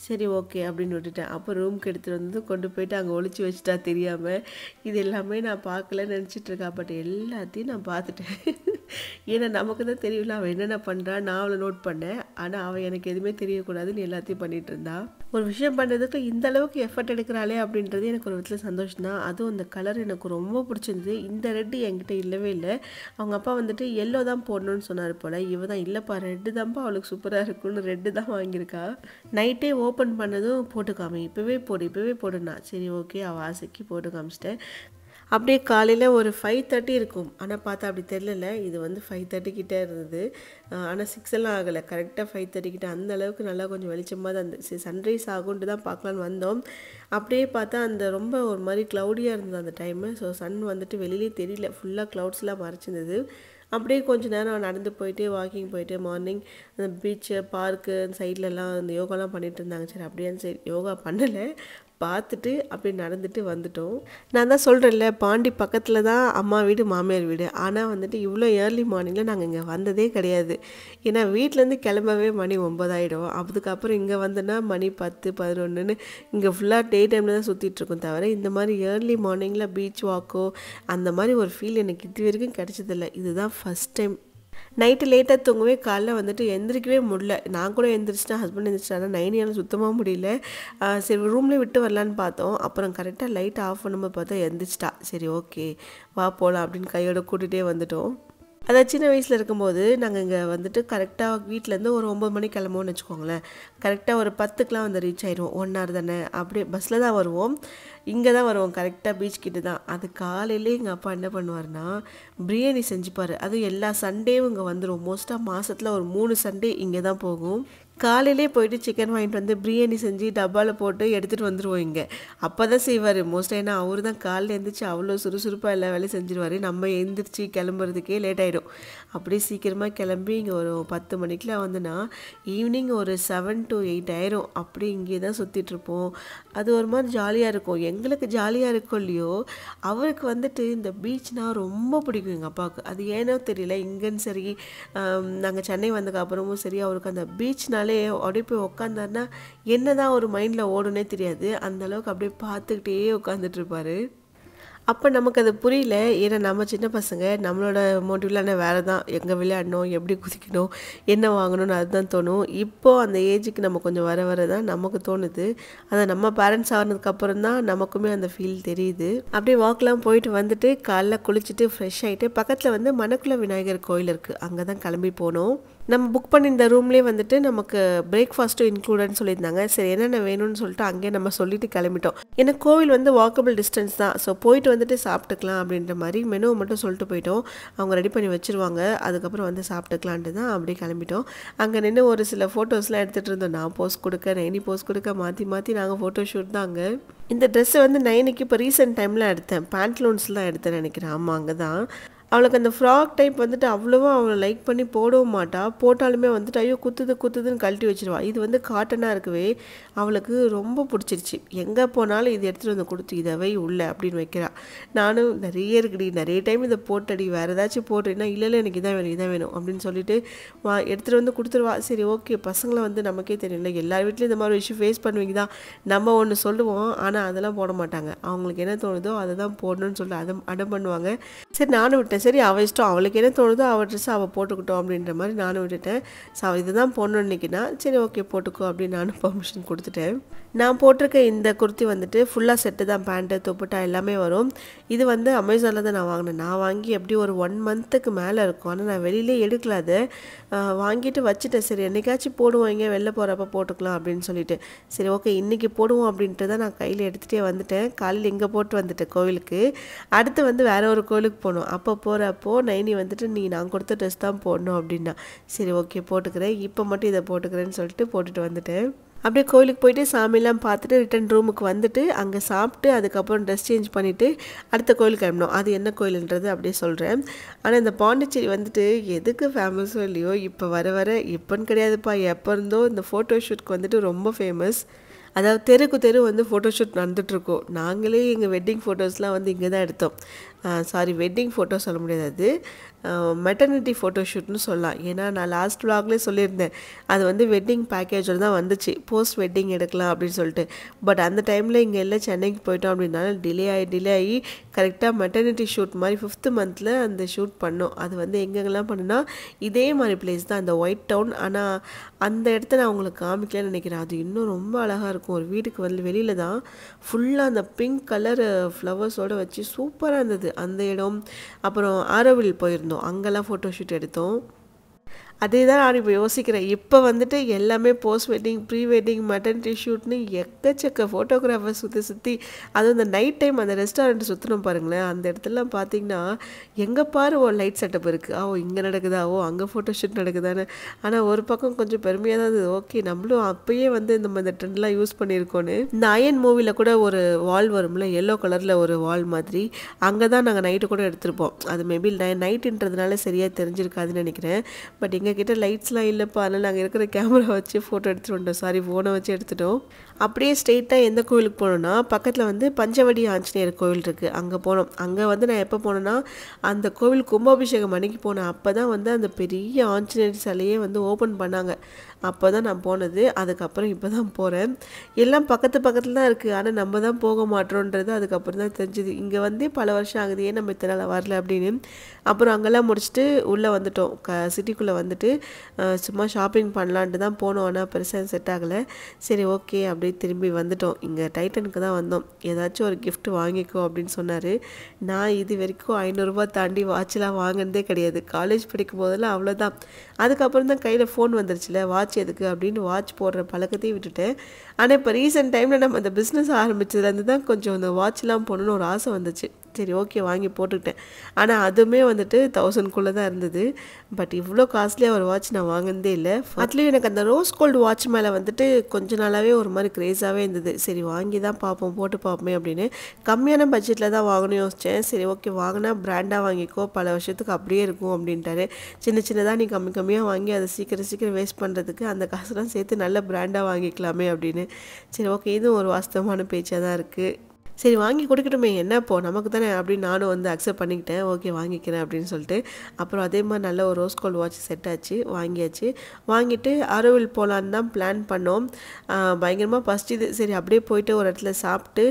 [SPEAKER 1] சரி ஓகே அப்படின்னு விட்டுட்டேன். அப்போ ரூமுக்கு எடுத்துகிட்டு வந்து கொண்டு போயிட்டு அங்கே ஒளிச்சு வச்சுட்டா தெரியாமல். இது எல்லாமே நான் பார்க்கலன்னு நினச்சிட்ருக்கா. பட் எல்லாத்தையும் நான் பார்த்துட்டேன். ஏன்னா நமக்கு தான் தெரியல அவள் என்னென்ன பண்ணுறா. நான் அவளை நோட் பண்ணேன். ஆனால் அவள் எனக்கு எதுவுமே தெரியக்கூடாதுன்னு எல்லாத்தையும் பண்ணிகிட்டு இருந்தா. ஒரு விஷயம் பண்ணுறதுக்கு இந்த அளவுக்கு எஃபர்ட் எடுக்கிறாளே அப்படின்றது எனக்கு ஒரு விதத்தில் சந்தோஷம் தான். அதுவும் அந்த கலர் எனக்கு ரொம்ப பிடிச்சிருந்தது. இந்த ரெட்டு என்கிட்ட இல்லவே இல்லை. அவங்க அப்பா வந்துட்டு எல்லோ தான் போடணும்னு சொன்னார் போல். இவ தான் இல்லைப்பா ரெட்டு தான்ப்பா அவளுக்கு சூப்பராக இருக்குன்னு ரெட்டு தான் வாங்கியிருக்கா. நைட்டே ஓப்பன் பண்ணதும் போட்டு காமி, இப்போவே போடுனா. சரி ஓகே அவள் ஆசைக்கு போட்டு காமிச்சிட்டேன். அப்படியே காலையில் ஒரு 5:30 இருக்கும். ஆனால் பார்த்தா அப்படி தெரியல. இது வந்து 5:30 கிட்டே இருந்தது. ஆனால் 6 எல்லாம் ஆகலை. கரெக்டாக 5:30 கிட்ட அந்த அளவுக்கு நல்லா கொஞ்சம் வெளிச்சமாக தான் இருந்துச்சு. சன்ரைஸ் ஆகுன்ட்டு தான் பார்க்கலான்னு வந்தோம். அப்படியே பார்த்தா அந்த ரொம்ப ஒரு மாதிரி க்ளவுடியாக இருந்தது அந்த டைமு. ஸோ சன் வந்துட்டு வெளியிலே தெரியல, ஃபுல்லாக க்ளவுட்ஸ்லாம் மறைச்சிருந்தது. அப்படியே கொஞ்சம் நேரம் நடந்து போயிட்டு வாக்கிங் போயிட்டு மார்னிங் அந்த பீச்சு பார்க்கு சைட்லலாம் அந்த யோகாலாம் பண்ணிகிட்டு இருந்தாங்க. சரி அப்படியே அந்த சைட் யோகா பண்ணலை, பார்த்துட்டு அப்படி நடந்துட்டு வந்துட்டோம். நான் தான் சொல்கிறேன்ல, பாண்டி பக்கத்தில் தான் அம்மா வீடு மாமியார் வீடு. ஆனால் வந்துட்டு இவ்வளோ ஏர்லி மார்னிங்கில் நாங்கள் இங்கே வந்ததே கிடையாது. ஏன்னா வீட்டிலேருந்து கிளம்பவே மணி 9 ஆகிடும். அதுக்கப்புறம் இங்கே வந்தோன்னா மணி 10, 11ன்னு இங்கே ஃபுல்லாக டே டைமில் தான் சுற்றிட்டுருக்கோம். தவிர இந்த மாதிரி ஏர்லி மார்னிங்கில் பீச் வாக்கோ அந்த மாதிரி ஒரு ஃபீல் எனக்கு இது வரைக்கும் கிடைச்சதில்லை. இதுதான் ஃபஸ்ட் டைம். நைட்டு லேட்டாக தூங்கவே காலைல வந்துட்டு எந்திரிக்கவே முடியல. நான் கூட எந்திரிச்சிட்டேன், ஹஸ்பண்ட் எந்திரிச்சிட்டாங்க. நைனியால் சுத்தமாக முடியல. சரி ரூம்லேயே விட்டு வரலான்னு பார்த்தோம். அப்புறம் கரெக்டாக லைட் ஆஃப் பண்ணும்போது பார்த்தா எந்திரிச்சிட்டா. சரி ஓகே வா போகலாம் அப்படின்னு கையோட கூட்டிகிட்டே வந்துட்டோம். அதாவது சின்ன வயசில் இருக்கும்போது நாங்கள் இங்கே வந்துட்டு கரெக்டாக வீட்டிலேருந்து ஒரு 9 மணிக்கு கிளம்புவோம்னு வச்சுக்கோங்களேன். கரெக்டாக ஒரு 10க்குலாம் வந்து ரீச் ஆயிடுவோம். 1 hour தானே, அப்படியே பஸ்ஸில் தான் வருவோம். இங்கே தான் வருவோம், கரெக்டாக பீச் கிட்ட தான். அது காலையிலே எங்கள் அப்பா என்ன பண்ணுவார்னா பிரியாணி செஞ்சுப்பார். அதுவும் எல்லா சண்டேவும் இங்கே வந்துடும். மோஸ்ட்டாக மாதத்தில் ஒரு 3 சண்டே இங்கே தான் போகும். காலையிலே போயிட்டு சிக்கன் வாங்கிட்டு வந்து பிரியாணி செஞ்சு டப்பாவில் போட்டு எடுத்துகிட்டு வந்துடுவோம் இங்கே. அப்போ தான் செய்வார் மோஸ்ட்டாக. ஏன்னா அவர் தான் காலையில் எழுந்திரிச்சு அவ்வளோ சுறுசுறுப்பாக எல்லா வேலையும் செஞ்சுருவார். நம்ம எழுந்திரிச்சு கிளம்புறதுக்கே லேட் ஆகிடும். அப்படியே சீக்கிரமாக கிளம்பி இங்கே ஒரு 10 மணிக்கெலாம் வந்துன்னா ஈவினிங் ஒரு 7 to 8 ஆயிரும். அப்படி இங்கே தான் சுற்றிட்டுருப்போம். அது ஒரு மாதிரி ஜாலியாக இருக்கும். எங்களுக்கு ஜாலியாக இருக்கும் இல்லையோ, அவருக்கு வந்துட்டு இந்த பீச்னால் ரொம்ப பிடிக்கும் எங்கள் அப்பாவுக்கு. அது ஏனோ தெரியல. இங்கேன்னு சரி நாங்கள் சென்னை வந்ததுக்கு அப்புறமும் சரி அவருக்கு அந்த பீச்னாலே அப்படியே போய் உட்காந்தாருன்னா என்ன தான் ஒரு மைண்டில் ஓடுனே தெரியாது. அந்தளவுக்கு அப்படியே பார்த்துக்கிட்டே உட்காந்துட்டு இருப்பார். அப்போ நமக்கு அது புரியல. ஏன்னா நம்ம சின்ன பசங்க, நம்மளோட மோட்டிவ்லாம் வேறு தான். எங்கே விளையாடணும், எப்படி குதிக்கணும், என்ன வாங்கணும்னு அதுதான் தோணும். இப்போது அந்த ஏஜுக்கு நம்ம கொஞ்சம் வர தான் நமக்கு தோணுது. அதை நம்ம பேரண்ட்ஸ் ஆனதுக்கப்புறம் தான் நமக்குமே அந்த ஃபீல் தெரியுது. அப்படியே வாக்கெலாம் போயிட்டு வந்துட்டு காலைல குளிச்சுட்டு ஃப்ரெஷ் ஆகிட்டு பக்கத்தில் வந்து மணக்குள விநாயகர் கோயில் இருக்குது, அங்கே தான் கிளம்பி போனோம். நம்ம புக் பண்ணி இந்த ரூம்லேயே வந்துட்டு நமக்கு பிரேக்ஃபாஸ்ட்டும் இன்க்ளூடட்னு சொல்லியிருந்தாங்க. சரி என்னென்ன வேணும்னு சொல்லிட்டு அங்கேயே நம்ம சொல்லிட்டு கிளம்பிட்டோம். ஏன்னா கோவில் வந்து வாக்கபிள் டிஸ்டன்ஸ் தான். ஸோ போயிட்டு வந்துட்டு சாப்பிட்டுக்கலாம் அப்படின்ற மாதிரி மெனுவை மட்டும் சொல்லிட்டு போயிட்டோம். அவங்க ரெடி பண்ணி வச்சுருவாங்க, அதுக்கப்புறம் வந்து சாப்பிட்டுக்கலான்ட்டு தான் அப்படியே கிளம்பிட்டோம். அங்கே நின்று ஒரு சில ஃபோட்டோஸ்லாம் எடுத்துகிட்டு இருந்தோம். நான் போஸ்ட் கொடுக்க, நைனி போஸ்ட் கொடுக்க, மாற்றி நாங்கள் ஃபோட்டோ ஷூட் தான் அங்கே. இந்த ட்ரெஸ்ஸை வந்து நைனிக்கு இப்போ ரீசெண்ட் டைமில் எடுத்தேன். பேண்ட்லூன்ஸ்லாம் எடுத்தேன் நினைக்கிறேன். ஆமாம் அங்கே தான். அவளுக்கு அந்த ஃப்ராக் டைப் வந்துட்டு அவ்வளோவா அவளை லைக் பண்ணி போடவும் மாட்டா. போட்டாலுமே வந்துட்டு ஐயோ குத்துது குத்துதுன்னு கழட்டி வச்சிருவா. இது வந்து காட்டனாக இருக்கவே அவளுக்கு ரொம்ப பிடிச்சிருச்சு. எங்கே போனாலும் இது எடுத்துகிட்டு வந்து கொடுத்து இதை வை உள்ள அப்படின்னு வைக்கிறா. நானும் நிறைய இருக்குடி, நிறைய டைம் இதை போட்டடி, வேறு ஏதாச்சும் போட்டேன்னா இல்லை இல்லை எனக்கு இதான் வேணும் இதான் வேணும் அப்படின்னு சொல்லிட்டு எடுத்துகிட்டு வந்து கொடுத்துருவா. சரி ஓகே, பசங்களை வந்து நமக்கே தெரியல, எல்லார் வீட்லேயும் இந்த மாதிரி விஷயம் ஃபேஸ் பண்ணுவீங்க தான். நம்ம ஒன்று சொல்லுவோம், ஆனால் அதெல்லாம் போட மாட்டாங்க. அவங்களுக்கு என்ன தோணுதோ அதை தான் போடணும்னு சொல்லி அடம் பண்ணுவாங்க. சரி நானும் விட்டேன். சரி அவள் இஷ்டம், அவளுக்கு என்ன தோணுதோ அவள் ட்ரெஸ் அவள் போட்டுக்கிட்டோம் அப்படின்ற மாதிரி நானும் விட்டுட்டேன். ஸோ அவள் இதை தான் போடணும்னு நினைக்கினா சரி ஓகே போட்டுக்கோ அப்படின்னு நானும் பர்மிஷன் கொடுத்துட்டேன். நான் போட்டிருக்க இந்த குர்த்தி வந்துட்டு ஃபுல்லாக செட்டு தான், பேண்ட்டு துப்பட்டா எல்லாமே வரும். இது வந்து அமேசானில் தான் நான் வாங்கினேன். நான் வாங்கி எப்படி ஒரு 1 மந்த்துக்கு மேலே இருக்கும். ஆனால் நான் வெளியிலே எடுக்கல, அதை வாங்கிட்டு வச்சுட்டேன். சரி என்னைக்காச்சும் போடுவாங்க, வெளில போகிறப்ப போட்டுக்கலாம் அப்படின்னு சொல்லிட்டு. சரி ஓகே இன்றைக்கி போடுவோம் அப்படின்ட்டு தான் நான் கையில் எடுத்துகிட்டே வந்துட்டேன். காலையில் இங்கே போட்டு வந்துட்டேன் கோவிலுக்கு. அடுத்து வந்து வேறு ஒரு கோவிலுக்கு போகணும். அப்போ போகிறப்போ நைனி வந்துட்டு நீ நான் கொடுத்த ட்ரெஸ் தான் போடணும் அப்படின்னா சரி ஓகே போட்டுக்கிறேன், இப்போ மட்டும் இதை போட்டுக்கிறேன்னு சொல்லிட்டு போட்டுட்டு வந்துட்டேன். அப்படியே கோயிலுக்கு போயிட்டு சாமியெல்லாம் பார்த்துட்டு ரிட்டன் ரூமுக்கு வந்துட்டு அங்கே சாப்பிட்டு அதுக்கப்புறம் ட்ரெஸ் சேஞ்ச் பண்ணிவிட்டு அடுத்த கோயிலுக்கு கிளம்பணும். அது என்ன கோயிலுன்றது அப்படியே சொல்கிறேன். ஆனால் இந்த பாண்டிச்சேரி வந்துட்டு எதுக்கு ஃபேமஸோ இல்லையோ இப்போ வர வர இப்போன்னு கிடையாதுப்பா, எப்போ இருந்தோ இந்த ஃபோட்டோ ஷூட்க்கு வந்துட்டு ரொம்ப ஃபேமஸ். அதாவது தெருக்கு தெரு வந்து ஃபோட்டோஷூட் நடந்துகிட்ருக்கோம். நாங்களே எங்கள் வெட்டிங் ஃபோட்டோஸ்லாம் வந்து இங்கே தான் எடுத்தோம். சாரி வெட்டிங் ஃபோட்டோ சொல்ல முடியாது, அது மெட்டர்னிட்டி ஃபோட்டோஷூட்னு சொல்லலாம். ஏன்னா நான் லாஸ்ட் விலாக்லேயே சொல்லியிருந்தேன் அது வந்து வெட்டிங் பேக்கேஜில் தான் வந்துச்சு, போஸ்ட் வெட்டிங் எடுக்கலாம் அப்படின்னு சொல்லிட்டு. பட் அந்த டைமில் இங்கே எல்லாம் சென்னைக்கு போயிட்டோம் அப்படின்னால டிலே ஆகி கரெக்டாக மெட்டர்னிட்டி ஷூட் மாதிரி 5th மந்தில் அந்த ஷூட் பண்ணோம். அது வந்து எங்கெங்கெல்லாம் பண்ணுன்னா இதே மாதிரி பிளேஸ் தான், அந்த ஒயிட் டவுன். ஆனால் அந்த இடத்த நான் உங்களுக்கு காமிக்கலன்னு நினைக்கிறேன். அது இன்னும் ரொம்ப அழகாக இருக்கும். ஒரு வீட்டுக்கு வந்து வெளியில் தான் ஃபுல்லாக அந்த பிங்க் கலர் ஃப்ளவர்ஸோடு வச்சு சூப்பராக இருந்தது அந்த இடம். அப்புறம் ஆரோவில் போயிருந்தோம், அங்கெல்லாம் ஃபோட்டோஷூட் எடுத்தோம். அதே தான் நான் இப்போ யோசிக்கிறேன். இப்போ வந்துட்டு எல்லாமே post wedding, pre wedding, maternity ஷூட்னு எக்கச்சக்க ஃபோட்டோகிராஃபர் சுற்றி அதுவும் இந்த நைட் டைம் அந்த ரெஸ்டாரண்ட் சுற்றணும் பாருங்களேன். அந்த இடத்துலலாம் பார்த்தீங்கன்னா எங்கே பாரு ஒரு லைட் செட்டப் இருக்குது. இங்கே நடக்குதா, அங்கே ஃபோட்டோ ஷூட் நடக்குதான்னு. ஆனால் ஒரு பக்கம் கொஞ்சம் பெருமையாக தான் இருந்தது. ஓகே நம்மளும் அப்போயே வந்து இந்த ட்ரெண்ட்லாம் யூஸ் பண்ணியிருக்கோன்னு. இந்த அயன் மூவியில் கூட ஒரு வால் வரும்ல, எல்லோ கலரில் ஒரு வால் மாதிரி, அங்கே தான் நாங்கள் நைட்டு கூட எடுத்திருப்போம். அது மேபி நைட்டுன்றதுனால சரியாக தெரிஞ்சிருக்காதுன்னு நினைக்கிறேன். பட் எங்கள் கிட்ட லைட்ஸ்லாம் இல்லைப்பா, அதனால் நாங்கள் இருக்கிற கேமரா வச்சு ஃபோட்டோ எடுத்துகிட்டு வந்துட்டோம். சாரி ஃபோனை வச்சு எடுத்துட்டோம். அப்படியே ஸ்ட்ரெயிட்டாக எந்த கோவிலுக்கு போனோன்னா பக்கத்தில் வந்து பஞ்சவடி ஆஞ்சநேயர் கோவில் இருக்குது, அங்கே போனோம். அங்கே வந்து நான் எப்போ போனேன்னா அந்த கோவில் கும்பாபிஷேகம் அன்னைக்கு போனேன். அப்போ தான் வந்து அந்த பெரிய ஆஞ்சநேயர் சிலையே வந்து ஓப்பன் பண்ணாங்க. அப்போ தான் நான் போனது. அதுக்கப்புறம் இப்போ தான் போகிறேன். எல்லாம் பக்கத்தில் தான் இருக்குது, ஆனால் நம்ம தான் போக மாட்டோன்றது அதுக்கப்புறம் தான் தெரிஞ்சுது. இங்கே வந்து பல வருஷம் ஆகுது, ஏன் நம்ம இத்தனை நாள் வரல அப்படின்னு. அப்புறம் அங்கெல்லாம் முடிச்சுட்டு உள்ளே வந்துட்டோம். சிட்டிக்குள்ளே வந்துட்டு சும்மா ஷாப்பிங் பண்ணலான்ட்டு தான் போனோம். ஆனால் பெருசாக செட் ஆகலை. சரி ஓகே அப்படியே திரும்பி வந்துட்டோம். இங்கே டைட்டனுக்கு தான் வந்தோம். ஏதாச்சும் ஒரு கிஃப்ட் வாங்கிக்கோ அப்படின்னு சொன்னார். நான் இது வரைக்கும் 500 ரூபா தாண்டி வாட்செலாம் வாங்கினதே கிடையாது. காலேஜ் படிக்கும் போதெல்லாம் அவ்வளோதான். அதுக்கப்புறம் தான் கையில் ஃபோன் வந்துருச்சுல, வாட்ச் எதுக்கு அப்படின்னு வாட்ச் போடுற பழக்கத்தையும் விட்டுட்டேன். ஆனால் இப்போ ரீசெண்ட் டைமில் நம்ம அந்த பிஸ்னஸ் ஆரம்பிச்சதுலேருந்து தான் கொஞ்சம் அந்த வாட்ச்லாம் போடணுன்னு ஒரு ஆசை வந்துச்சு. சரி ஓகே வாங்கி போட்டுக்கிட்டேன். ஆனால் அதுவுமே வந்துட்டு 1000க்குள்ளே தான் இருந்தது. பட் இவ்வளோ காஸ்ட்லியாக ஒரு வாட்ச் நான் வாங்கினதே இல்லை. அதுலேயும் எனக்கு அந்த ரோஸ் கோல்டு வாட்ச் மேலே வந்துட்டு கொஞ்ச நாளாகவே ஒரு மாதிரி க்ரேஸாகவே இருந்தது. சரி வாங்கி தான் பார்ப்போம், போட்டு பார்ப்போமே அப்படின்னு. கம்மியான பட்ஜெட்டில் தான் வாங்கணும்னு யோசித்தேன். சரி ஓகே வாங்கினா பிராண்டாக வாங்கிக்கோ, பல வருஷத்துக்கு அப்படியே இருக்கும் அப்படின்ட்டாரு. சின்னதாக நீ கம்மியாக வாங்கி அதை சீக்கிரம் வேஸ்ட் பண்ணுறதுக்கு அந்த காசுலாம் சேர்த்து நல்ல பிராண்டாக வாங்கிக்கலாமே அப்படின்னு. சரி ஓகே இதுவும் ஒரு வாஸ்தவமான பேச்சாக தான் இருக்குது. சரி வாங்கி கொடுக்கட்டுமே, என்ன இப்போ நமக்கு தானே அப்படின்னு நானும் வந்து அக்செப்ட் பண்ணிக்கிட்டேன். ஓகே வாங்கிக்கிறேன் அப்படின்னு சொல்லிட்டு அப்புறம் அதே மாதிரி நல்ல ஒரு ரோஸ் கோல்டு வாட்ச் செட் ஆச்சு, வாங்கியாச்சு. வாங்கிட்டு ஆரோவில் போகலான்னு தான் பிளான் பண்ணோம். பயங்கரமாக பசிச்சுது. சரி அப்படியே போயிட்டு ஒரு இடத்துல சாப்பிட்டு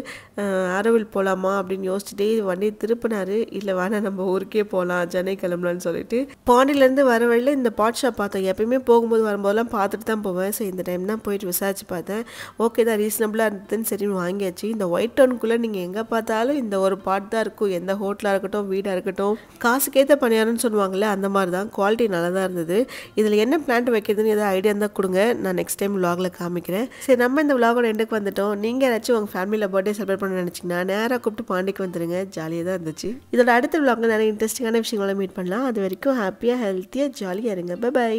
[SPEAKER 1] ஆரோவில் போகலாமா அப்படின்னு யோசிச்சுட்டே வண்டி திருப்பினார். இல்லை வேணாம் நம்ம ஊருக்கே போகலாம், சென்னை கிளம்பலான்னு சொல்லிட்டு பாண்டியிலேருந்து வர வழியில் இந்த பாட் ஷாப் பார்த்தோம். எப்பயுமே போகும்போது வரும்போதெல்லாம் பார்த்துட்டு தான் போவேன். ஸோ இந்த டைம் தான் போயிட்டு விசாரிச்சு பார்த்தேன். ஓகே தான் ரீசனபிளாக இருந்ததுன்னு சரின்னு வாங்கியாச்சு. இந்த ஒயிட் டவுனுக்குள்ளே நீங்கள் எங்கே பார்த்தாலும் இந்த ஒரு பாட் தான் இருக்கும். எந்த ஹோட்டலாக இருக்கட்டும், வீடாக இருக்கட்டும், காசுக்கேற்ற பணியாரம்னு சொல்லுவாங்களே அந்த மாதிரி தான். குவாலிட்டி நல்லா தான் இருந்தது. இதில் என்ன பிளான்ட் வைக்கிறதுன்னு ஏதாவது ஐடியா இருந்தால் கொடுங்க, நான் நெக்ஸ்ட் டைம் விலாகில் காமிக்கிறேன். சரி நம்ம இந்த விலாகோட எண்டுக்கு வந்துட்டோம். நீங்கள் யாராச்சும் உங்கள் ஃபேமிலியில் பர்த்டே செலிப்ரேட் பண்ண நினச்சிங்கன்னா நேராக கூப்பிட்டு பாண்டிக்கு வந்துடுங்க, ஜாலியாக தான் இருந்துச்சு. இதோட அடுத்த விலாகில் நிறைய இன்ட்ரெஸ்டிங்கான விஷயங்களை மீட் பண்ணலாம். அது வரைக்கும் ஹாப்பியாக ஹெல்த்தியாக ஜாலியாக இருங்க. பை.